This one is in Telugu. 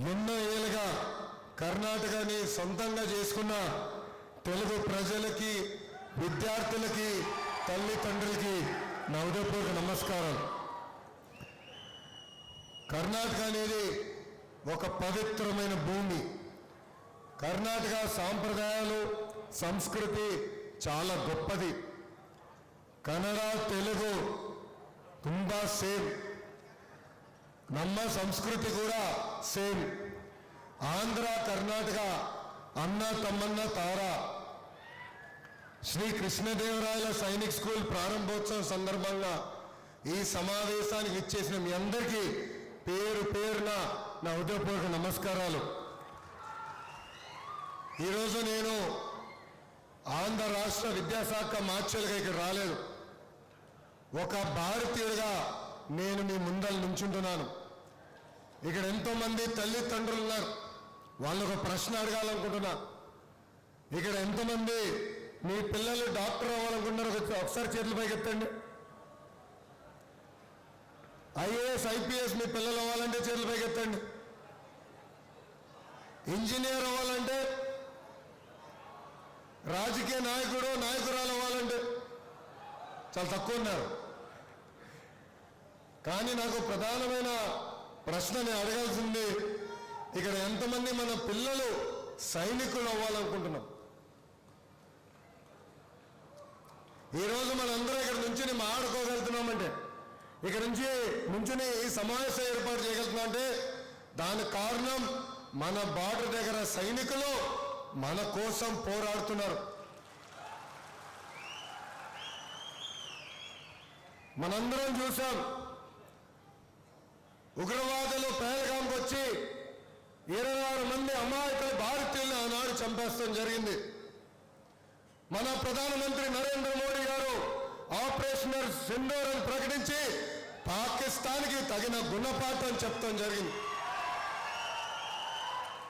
ఎన్నో ఏళ్ళుగా కర్ణాటకని సొంతంగా చేసుకున్న తెలుగు ప్రజలకి, విద్యార్థులకి, తల్లిదండ్రులకి నా హృదయపూర్వక నమస్కారాలు. కర్ణాటక అనేది ఒక పవిత్రమైన భూమి. కర్ణాటక సాంప్రదాయాలు, సంస్కృతి చాలా గొప్పది. కన్నడ, తెలుగు ತುಂಬ ಸೇಮ್. ನಮ್ಮ ಸಂಸ್ಕೃತಿ ಕೂಡ ಸೇಮ್. ఆంధ్ర, కర్ణాటక అన్న తమ్మన్న తార. శ్రీ కృష్ణదేవరాయల సైనిక్ స్కూల్ ప్రారంభోత్సవం సందర్భంగా ఈ సమావేశానికి ఇచ్చేసిన మీ అందరికీ పేరు పేరున నా హృదయపూర్వక నమస్కారాలు. ఈరోజు నేను ఆంధ్ర రాష్ట్ర విద్యాశాఖ మార్చులుగా ఇక్కడ రాలేదు. ఒక భారతీయుడిగా నేను మీ ముందర నుంచుంటున్నాను. ఇక్కడ ఎంతోమంది తల్లిదండ్రులు ఉన్నారు. వాళ్ళు ఒక ప్రశ్న అడగాలనుకుంటున్నా. ఇక్కడ ఎంతమంది మీ పిల్లలు డాక్టర్ అవ్వాలనుకుంటున్నారు? ఒకసారి చేతుల పైకి ఎత్తండి. ఐఏఎస్, ఐపీఎస్ మీ పిల్లలు అవ్వాలంటే చేతుల పైకి ఎత్తండి. ఇంజనీర్ అవ్వాలంటే, రాజకీయ నాయకుడు, నాయకురాలు అవ్వాలంటే చాలా తక్కువ ఉన్నారు. కానీ నాకు ప్రధానమైన ప్రశ్న నేను అడగాల్సింది, ఇక్కడ ఎంతమంది మన పిల్లలు సైనికులు అవ్వాలనుకుంటున్నాం? ఈరోజు మనందరం ఇక్కడ నుంచి మాట్లాడుకోగలుగుతున్నామంటే, ఇక్కడ నుంచుని ఈ సమావేశం ఏర్పాటు చేయగలుగుతున్నాం అంటే దానికి కారణం మన బార్డర్ దగ్గర సైనికులు మన కోసం పోరాడుతున్నారు. మనందరం చూసాం, ఉగ్రవాదులు పహల్గాంకి వచ్చి 26 మంది అమాయకులు భారతీయులను ఆనాడు చంపేస్తాం జరిగింది. మన ప్రధానమంత్రి నరేంద్ర మోడీ గారు ఆపరేషన్ సింధూర్ అని ప్రకటించి పాకిస్తాన్కి తగిన గుణపాఠం చెప్తాం జరిగింది.